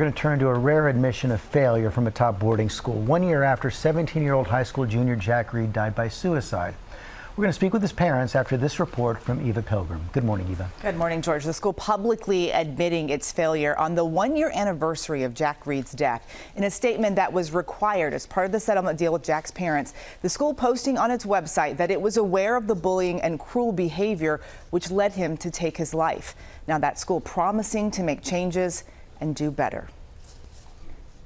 We're going to turn to a rare admission of failure from a top boarding school. 1 year after 17-year-old high school junior Jack Reed died by suicide. We're going to speak with his parents after this report from Eva Pilgrim. Good morning, Eva. Good morning, George. The school publicly admitting its failure on the 1-year anniversary of Jack Reed's death. In a statement that was required as part of the settlement deal with Jack's parents, the school posting on its website that it was aware of the bullying and cruel behavior which led him to take his life. Now that school promising to make changes and do better.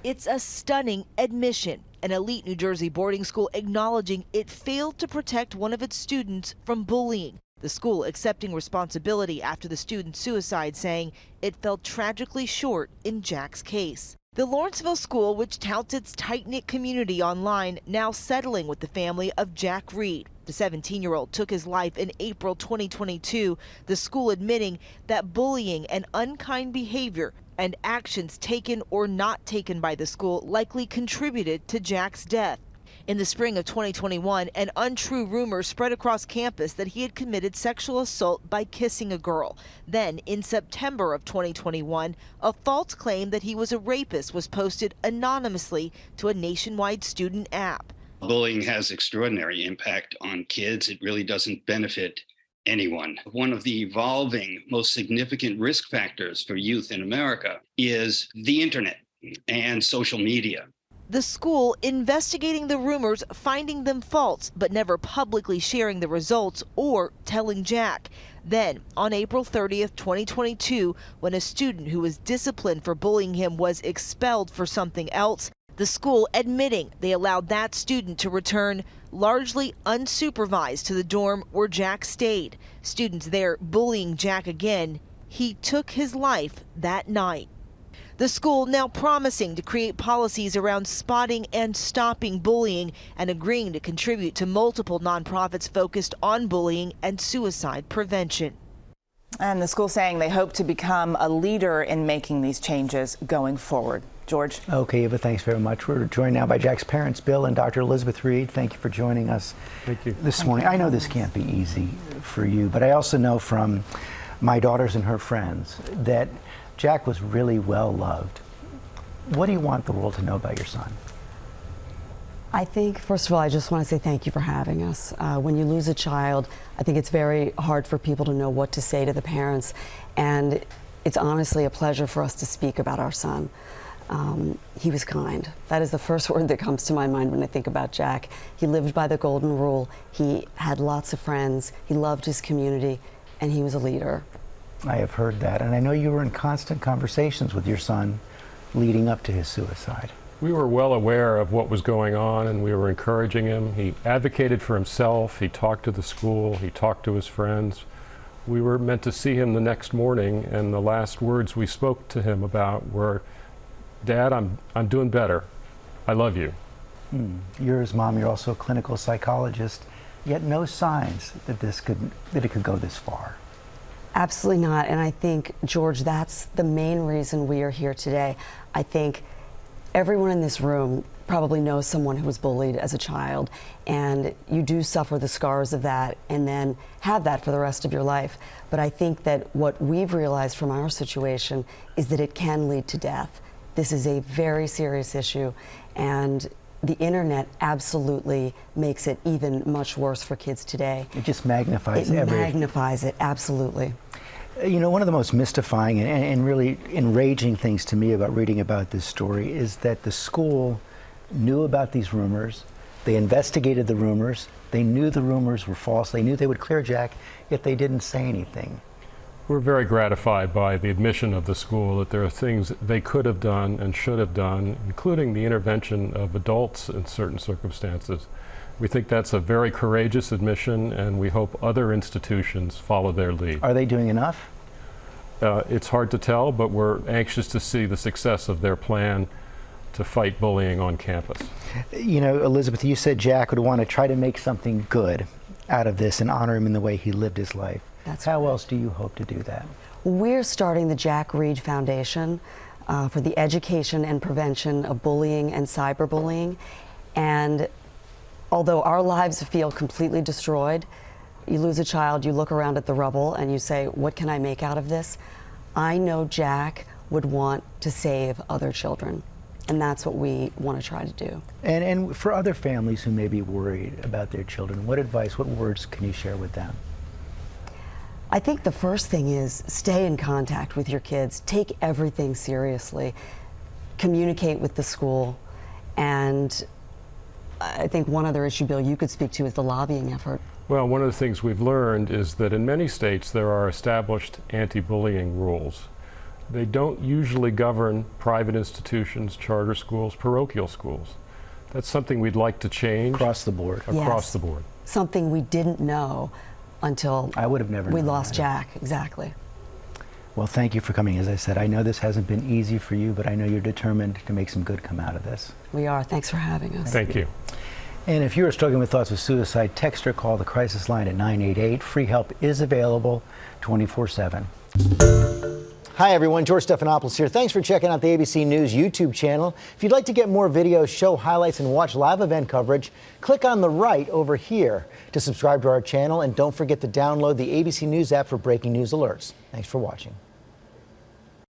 It's a stunning admission. An elite New Jersey boarding school acknowledging it failed to protect one of its students from bullying. The school accepting responsibility after the student's suicide, saying it fell tragically short in Jack's case. The Lawrenceville school, which touts its tight-knit community online, now settling with the family of Jack Reed. The 17-year-old took his life in April 2022, the school admitting that bullying and unkind behavior and actions taken or not taken by the school likely contributed to Jack's death. In the spring of 2021, an untrue rumor spread across campus that he had committed sexual assault by kissing a girl. Then, in September of 2021, a false claim that he was a rapist was posted anonymously to a nationwide student app. Bullying has extraordinary impact on kids. It really doesn't benefit anyone. One of the evolving most significant risk factors for youth in America is the internet and social media. The school investigating the rumors, finding them false, but never publicly sharing the results or telling Jack. Then, on April 30th, 2022, when a student who was disciplined for bullying him was expelled for something else, the school admitting they allowed that student to return largely unsupervised to the dorm where Jack stayed. Students there bullying Jack again. He took his life that night. The school now promising to create policies around spotting and stopping bullying and agreeing to contribute to multiple nonprofits focused on bullying and suicide prevention. And the school saying they hope to become a leader in making these changes going forward. George. Okay, Eva, thanks very much. We're joined now by Jack's parents, Bill and Dr. Elizabeth Reed. Thank you for joining us this morning. I know this can't be easy for you, but I also know from my daughters and her friends that Jack was really well loved. What do you want the world to know about your son? I think, first of all, I just want to say thank you for having us. When you lose a child, I think it's very hard for people to know what to say to the parents, and it's honestly a pleasure for us to speak about our son. He was kind. That is the first word that comes to my mind when I think about Jack. He lived by the golden rule. He had lots of friends. He loved his community, and he was a leader. I have heard that, and I know you were in constant conversations with your son leading up to his suicide. We were well aware of what was going on, and we were encouraging him. He advocated for himself. He talked to the school. He talked to his friends. We were meant to see him the next morning, and the last words we spoke to him about were, "Dad, I'm doing better. I love you." You're his mom. You're also a clinical psychologist, yet no signs that it could go this far. Absolutely not. And I think, George, that's the main reason we are here today. I think everyone in this room probably knows someone who was bullied as a child, and you do suffer the scars of that and then have that for the rest of your life. But I think that what we've realized from our situation is that it can lead to death. This is a very serious issue, and the internet absolutely makes it even much worse for kids today. It just magnifies it. It magnifies it, absolutely. You know, one of the most mystifying and really enraging things to me about reading about this story is that the school knew about these rumors. They investigated the rumors. They knew the rumors were false. They knew they would clear Jack, yet they didn't say anything. We're very gratified by the admission of the school that there are things they could have done and should have done, including the intervention of adults in certain circumstances. We think that's a very courageous admission, and we hope other institutions follow their lead. Are they doing enough? It's hard to tell, but we're anxious to see the success of their plan to fight bullying on campus. You know, Elizabeth, you said Jack would want to try to make something good out of this and honor him in the way he lived his life. How else do you hope to do that? We're starting the Jack Reed Foundation for the education and prevention of bullying and cyberbullying. And although our lives feel completely destroyed, you lose a child, you look around at the rubble and you say, what can I make out of this? I know Jack would want to save other children. And that's what we want to try to do. And for other families who may be worried about their children, what advice, what words can you share with them? I think the first thing is stay in contact with your kids. Take everything seriously. Communicate with the school. And I think one other issue, Bill, you could speak to is the lobbying effort. Well, one of the things we've learned is that in many states there are established anti-bullying rules. They don't usually govern private institutions, charter schools, parochial schools. That's something we'd like to change. Across the board. Across Yes. the board. Something we didn't know until I would have never we known lost that. Jack. Exactly. Well, thank you for coming. As I said, I know this hasn't been easy for you, but I know you're determined to make some good come out of this. We are. Thanks for having us. Thank you. And if you are struggling with thoughts of suicide, text or call the crisis line at 988. Free help is available 24/7. Hi everyone, George Stephanopoulos here. Thanks for checking out the ABC News YouTube channel. If you'd like to get more videos, show highlights, and watch live event coverage, click on the right over here to subscribe to our channel, and don't forget to download the ABC News app for breaking news alerts. Thanks for watching.